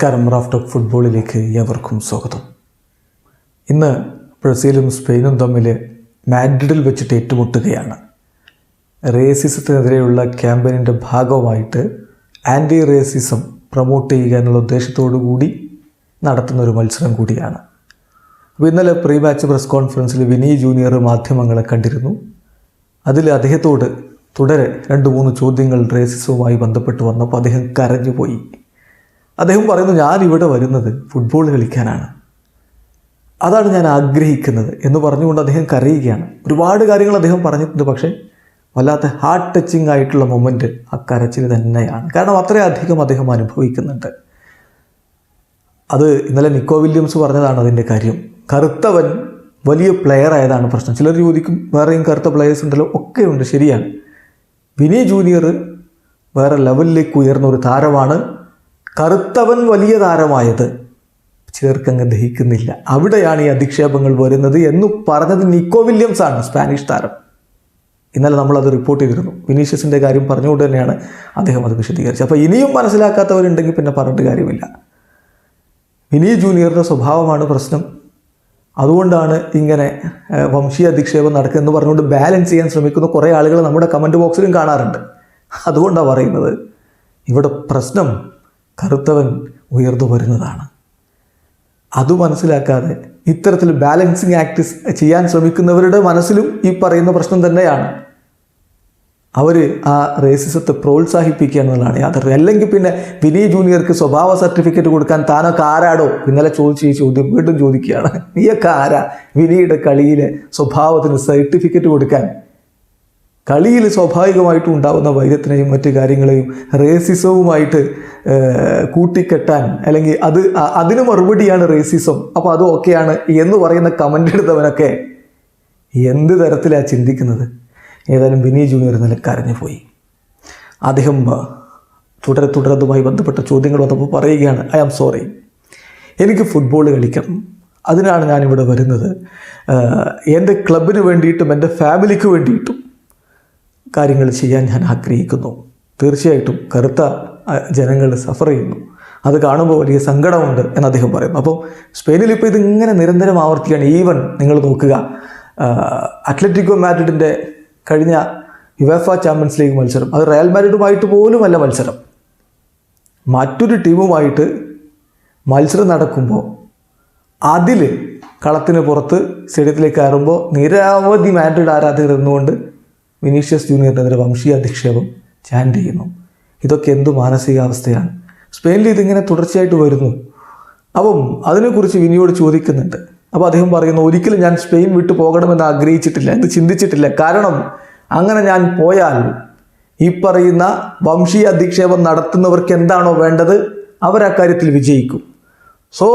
നമസ്കാരം. Raf talk ഫുട്ബോളിലേക്ക് ഏവർക്കും സ്വാഗതം. ഇന്ന് ബ്രസീലും സ്പെയിനും തമ്മിൽ മാഡ്രിഡിൽ വെച്ചിട്ട് ഏറ്റുമുട്ടുകയാണ്. റേസിസത്തിനെതിരെയുള്ള ക്യാമ്പയിനിൻ്റെ ഭാഗമായിട്ട് ആൻറ്റി റേസിസം പ്രൊമോട്ട് ചെയ്യുക എന്നുള്ള ഉദ്ദേശത്തോടു കൂടി നടത്തുന്നൊരു മത്സരം കൂടിയാണ്. അപ്പോൾ ഇന്നലെ പ്രീ മാച്ച് പ്രസ് കോൺഫറൻസിൽ വിനി ജൂനിയർ മാധ്യമങ്ങളെ കണ്ടിരുന്നു. അതിൽ അദ്ദേഹത്തോട് തുടരെ 2-3 ചോദ്യങ്ങൾ റേസിസവുമായി ബന്ധപ്പെട്ട് വന്നപ്പോൾ അദ്ദേഹം കരഞ്ഞുപോയി. അദ്ദേഹം പറയുന്നു, ഞാനിവിടെ വരുന്നത് ഫുട്ബോൾ കളിക്കാനാണ്, അതാണ് ഞാൻ ആഗ്രഹിക്കുന്നത് എന്ന് പറഞ്ഞുകൊണ്ട് അദ്ദേഹം കരയുകയാണ്. ഒരുപാട് കാര്യങ്ങൾ അദ്ദേഹം പറഞ്ഞിട്ടുണ്ട്, പക്ഷേ വല്ലാത്ത ഹാർട്ട് ടച്ചിങ് ആയിട്ടുള്ള മൊമെൻറ്റ് ആ കരച്ചിൽ തന്നെയാണ്. കാരണം അത്രയധികം അദ്ദേഹം അനുഭവിക്കുന്നുണ്ട്. അത് ഇന്നലെ നിക്കോ വില്യംസ് പറഞ്ഞതാണ് അതിൻ്റെ കാര്യം. കറുത്തവൻ വലിയ പ്ലെയർ ആയതാണ് പ്രശ്നം. ചിലർ ചോദിക്കും, വേറെയും കറുത്ത പ്ലെയേഴ്സ് ഉണ്ടല്ലോ. ഒക്കെ ഉണ്ട്, ശരിയാണ്. വിനി ജൂനിയർ വേറെ ലെവലിലേക്ക് ഉയർന്ന ഒരു താരമാണ്. കറുത്തവൻ വലിയ താരമായത് ചിലർക്കങ്ങ് ദഹിക്കുന്നില്ല. അവിടെയാണ് ഈ അധിക്ഷേപങ്ങൾ വരുന്നത് എന്ന് പറഞ്ഞത് നിക്കോ വില്യംസ് ആണ്, സ്പാനിഷ് താരം. ഇന്നലെ നമ്മളത് റിപ്പോർട്ട് ചെയ്തിരുന്നു. വിനീഷ്യസിൻ്റെ കാര്യം പറഞ്ഞുകൊണ്ട് തന്നെയാണ് അദ്ദേഹം അത് വിശദീകരിച്ചത്. അപ്പോൾ ഇനിയും മനസ്സിലാക്കാത്തവരുണ്ടെങ്കിൽ പിന്നെ പറഞ്ഞിട്ട് കാര്യമില്ല. വിനി ജൂനിയറുടെ സ്വഭാവമാണ് പ്രശ്നം. അതുകൊണ്ടാണ് ഇങ്ങനെ വംശീയ അധിക്ഷേപം നടക്കുന്നതെന്ന് പറഞ്ഞുകൊണ്ട് ബാലൻസ് ചെയ്യാൻ ശ്രമിക്കുന്ന കുറേ ആളുകൾ നമ്മുടെ കമൻറ്റ് ബോക്സിലും കാണാറുണ്ട്. അതുകൊണ്ടാണ് പറയുന്നത്, ഇവിടെ പ്രശ്നം കറുത്തവൻ ഉയർന്നു വരുന്നതാണ്. അത് മനസ്സിലാക്കാതെ ഇത്തരത്തിൽ ബാലൻസിങ് ആക്ട് ചെയ്യാൻ ശ്രമിക്കുന്നവരുടെ മനസ്സിലും ഈ പറയുന്ന പ്രശ്നം തന്നെയാണ്. അവർ ആ റേസിസത്തെ പ്രോത്സാഹിപ്പിക്കുക എന്നുള്ളതാണ് യാഥാർത്ഥ്യം. അല്ലെങ്കിൽ പിന്നെ വിനി ജൂനിയർക്ക് സ്വഭാവ സർട്ടിഫിക്കറ്റ് കൊടുക്കാൻ താനൊക്കെ ആരാടോ? ഇന്നലെ ചോദിച്ച ഈ ചോദ്യം വീണ്ടും ചോദിക്കുകയാണ്. നീയൊക്കെ ആരാ വിനിയുടെ കളിയിലെ സ്വഭാവത്തിന് സർട്ടിഫിക്കറ്റ് കൊടുക്കാൻ? കളിയിൽ സ്വാഭാവികമായിട്ടും ഉണ്ടാകുന്ന വൈര്യത്തിനെയും മറ്റു കാര്യങ്ങളെയും റേസിസവുമായിട്ട് കൂട്ടിക്കെട്ടാൻ, അല്ലെങ്കിൽ അതിന് മറുപടിയാണ് റേസിസം, അപ്പോൾ അത് ഓക്കെയാണ് എന്ന് പറയുന്ന കമൻ്റ് എടുത്തവനൊക്കെ എന്ത് തരത്തിലാണ് ചിന്തിക്കുന്നത്? ഏതായാലും വിനി ജൂനിയർ ഇന്നലെ കരഞ്ഞു പോയി. അദ്ദേഹം തുടരതുമായി ബന്ധപ്പെട്ട ചോദ്യങ്ങൾ വന്നപ്പോൾ പറയുകയാണ്, ഐ ആം സോറി, എനിക്ക് ഫുട്ബോൾ കളിക്കണം, അതിനാണ് ഞാനിവിടെ വരുന്നത്. എൻ്റെ ക്ലബിന് വേണ്ടിയിട്ടും എൻ്റെ ഫാമിലിക്ക് വേണ്ടിയിട്ടും കാര്യങ്ങൾ ചെയ്യാൻ ഞാൻ ആഗ്രഹിക്കുന്നു. തീർച്ചയായിട്ടും കറുത്ത ജനങ്ങൾ സഫർ ചെയ്യുന്നു, അത് കാണുമ്പോൾ വലിയ സങ്കടമുണ്ട് എന്ന് അദ്ദേഹം പറയുന്നു. അപ്പോൾ സ്പെയിനിൽ ഇപ്പോൾ ഇതിങ്ങനെ നിരന്തരം ആവർത്തിക്കുകയാണ്. ഈവൻ നിങ്ങൾ നോക്കുക, അത്ലറ്റിക്കോ മാഡ്രിഡിൻ്റെ കഴിഞ്ഞ യുവേഫ ചാമ്പ്യൻസ് ലീഗ് മത്സരം, അത് റയൽ മാഡ്രിഡുമായിട്ട് പോലുമല്ല മത്സരം, മറ്റൊരു ടീമുമായിട്ട് മത്സരം നടക്കുമ്പോൾ അതിൽ കളത്തിന് പുറത്ത് സ്റ്റേഡിയത്തിലേക്ക് കയറുമ്പോൾ നിരവധി മാഡ്രിഡ് ആരാധകർ ഇരുന്നുകൊണ്ട് വിനീഷ്യസ് ജൂനിയറിനെതിരെ വംശീയ അധിക്ഷേപം ചാൻഡ് ചെയ്യുന്നു. ഇതൊക്കെ എന്തു മാനസികാവസ്ഥയാണ്? സ്പെയിനിൽ ഇതിങ്ങനെ തുടർച്ചയായിട്ട് വരുന്നു. അപ്പം അതിനെക്കുറിച്ച് വിനിയോട് ചോദിക്കുന്നുണ്ട്. അപ്പോൾ അദ്ദേഹം പറയുന്നു, ഒരിക്കലും ഞാൻ സ്പെയിൻ വിട്ടു പോകണമെന്ന് ആഗ്രഹിച്ചിട്ടില്ല, എന്ന് ചിന്തിച്ചിട്ടില്ല. കാരണം അങ്ങനെ ഞാൻ പോയാൽ ഈ പറയുന്ന വംശീയ അധിക്ഷേപം നടത്തുന്നവർക്ക് എന്താണോ വേണ്ടത് അവരക്കാര്യത്തിൽ വിജയിക്കും. സോ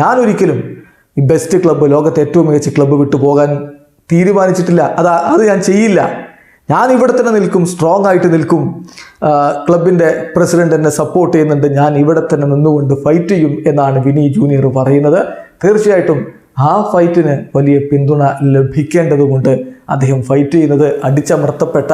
ഞാനൊരിക്കലും ഈ ബെസ്റ്റ് ക്ലബ്ബ്, ലോകത്തെ ഏറ്റവും മികച്ച ക്ലബ്ബ് വിട്ടു പോകാൻ തീരുമാനിച്ചിട്ടില്ല. അത് ഞാൻ ചെയ്യില്ല. ഞാൻ ഇവിടെ തന്നെ നിൽക്കും, സ്ട്രോങ് ആയിട്ട് നിൽക്കും. ക്ലബിൻ്റെ പ്രസിഡന്റ് എന്നെ സപ്പോർട്ട് ചെയ്യുന്നുണ്ട്, ഞാൻ ഇവിടെ തന്നെ നിന്നുകൊണ്ട് ഫൈറ്റ് ചെയ്യും എന്നാണ് വിനി ജൂനിയർ പറയുന്നത്. തീർച്ചയായിട്ടും ആ ഫൈറ്റിന് വലിയ പിന്തുണ ലഭിക്കേണ്ടതുകൊണ്ട് അദ്ദേഹം ഫൈറ്റ് ചെയ്യുന്നത് അടിച്ചമർത്തപ്പെട്ട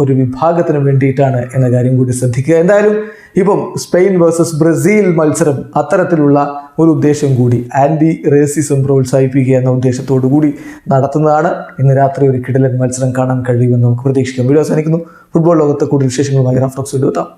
ഒരു വിഭാഗത്തിന് വേണ്ടിയിട്ടാണ് എന്ന കാര്യം കൂടി ശ്രദ്ധിക്കുക. എന്തായാലും ഇപ്പം സ്പെയിൻ വേഴ്സസ് ബ്രസീൽ മത്സരം അത്തരത്തിലുള്ള ഒരു ഉദ്ദേശം കൂടി, ആൻറ്റി റേസിസം പ്രോത്സാഹിപ്പിക്കുക എന്ന ഉദ്ദേശത്തോടു കൂടി നടത്തുന്നതാണ്. ഇന്ന് രാത്രി ഒരു കിടിലൻ മത്സരം കാണാൻ കഴിയുമെന്ന് നമുക്ക് പ്രതീക്ഷിക്കാം. വീഡിയോ അവസാനിക്കുന്നു. ഫുട്ബോൾ ലോകത്തെ കൂടുതൽ വിശേഷങ്ങളുമായി റാഫ് ടോക്സ് വീണ്ടും എത്താം.